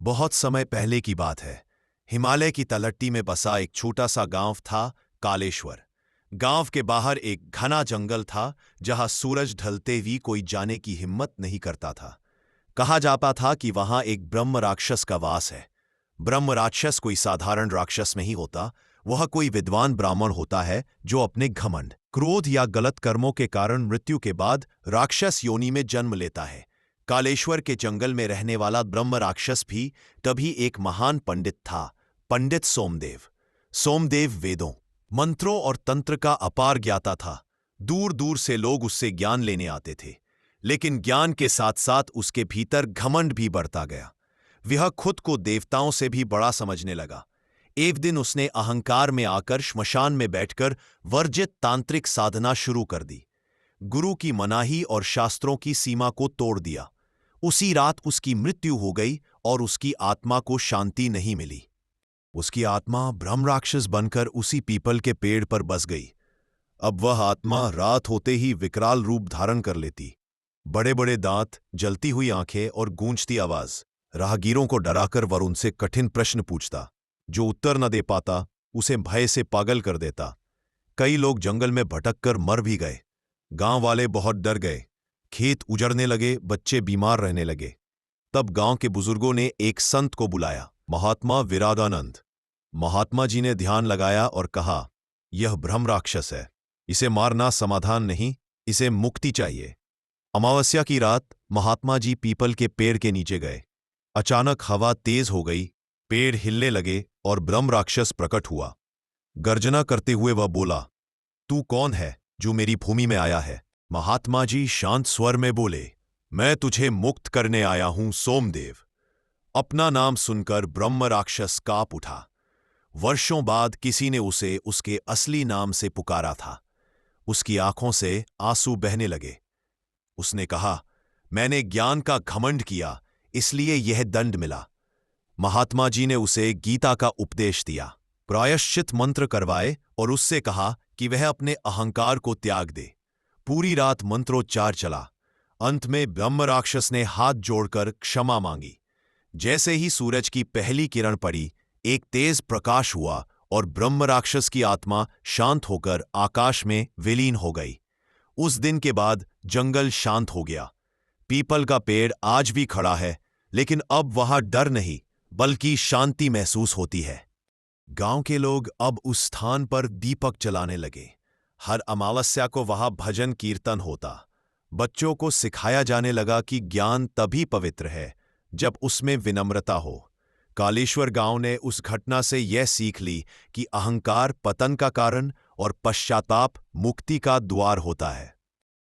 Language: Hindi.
बहुत समय पहले की बात है। हिमालय की तलहटी में बसा एक छोटा सा गांव था, कालेश्वर। गांव के बाहर एक घना जंगल था, जहां सूरज ढलते भी कोई जाने की हिम्मत नहीं करता था। कहा जाता था कि वहां एक ब्रह्म राक्षस का वास है। ब्रह्म राक्षस कोई साधारण राक्षस नहीं होता, वह कोई विद्वान ब्राह्मण होता है जो अपने घमंड, क्रोध या गलत कर्मों के कारण मृत्यु के बाद राक्षस योनि में जन्म लेता है। कालेश्वर के जंगल में रहने वाला ब्रह्म राक्षस भी तभी एक महान पंडित था, पंडित सोमदेव। सोमदेव वेदों, मंत्रों और तंत्र का अपार ज्ञाता था। दूर दूर से लोग उससे ज्ञान लेने आते थे, लेकिन ज्ञान के साथ साथ उसके भीतर घमंड भी बढ़ता गया। वह खुद को देवताओं से भी बड़ा समझने लगा। एक दिन उसने अहंकार में आकर श्मशान में बैठकर वर्जित तांत्रिक साधना शुरू कर दी। गुरु की मनाही और शास्त्रों की सीमा को तोड़ दिया। उसी रात उसकी मृत्यु हो गई और उसकी आत्मा को शांति नहीं मिली। उसकी आत्मा ब्रह्म राक्षस बनकर उसी पीपल के पेड़ पर बस गई। अब वह आत्मा रात होते ही विकराल रूप धारण कर लेती। बड़े बड़े दांत, जलती हुई आंखें और गूंजती आवाज राहगीरों को डराकर वर उनसे कठिन प्रश्न पूछता। जो उत्तर न दे पाता उसे भय से पागल कर देता। कई लोग जंगल में भटककर मर भी गए। गांव वाले बहुत डर गए। खेत उजड़ने लगे, बच्चे बीमार रहने लगे। तब गांव के बुजुर्गों ने एक संत को बुलाया, महात्मा विरागानंद। महात्मा जी ने ध्यान लगाया और कहा, यह ब्रह्म राक्षस है, इसे मारना समाधान नहीं, इसे मुक्ति चाहिए। अमावस्या की रात महात्मा जी पीपल के पेड़ के नीचे गए। अचानक हवा तेज हो गई, पेड़ हिलने लगे और ब्रह्म राक्षस प्रकट हुआ। गर्जना करते हुए वह बोला, तू कौन है जो मेरी भूमि में आया है? महात्मा जी शांत स्वर में बोले, मैं तुझे मुक्त करने आया हूं सोमदेव। अपना नाम सुनकर ब्रह्म राक्षस कांप उठा। वर्षों बाद किसी ने उसे उसके असली नाम से पुकारा था। उसकी आंखों से आंसू बहने लगे। उसने कहा, मैंने ज्ञान का घमंड किया, इसलिए यह दंड मिला। महात्मा जी ने उसे गीता का उपदेश दिया, प्रायश्चित मंत्र करवाए और उससे कहा कि वह अपने अहंकार को त्याग दे। पूरी रात मंत्रोच्चार चला। अंत में ब्रह्म राक्षस ने हाथ जोड़कर क्षमा मांगी। जैसे ही सूरज की पहली किरण पड़ी, एक तेज प्रकाश हुआ और ब्रह्म राक्षस की आत्मा शांत होकर आकाश में विलीन हो गई। उस दिन के बाद जंगल शांत हो गया। पीपल का पेड़ आज भी खड़ा है, लेकिन अब वहां डर नहीं बल्कि शांति महसूस होती है। गांव के लोग अब उस स्थान पर दीपक जलाने लगे। हर अमावस्या को वहां भजन कीर्तन होता। बच्चों को सिखाया जाने लगा कि ज्ञान तभी पवित्र है जब उसमें विनम्रता हो। कालेश्वर गांव ने उस घटना से यह सीख ली कि अहंकार पतन का कारण और पश्चाताप मुक्ति का द्वार होता है।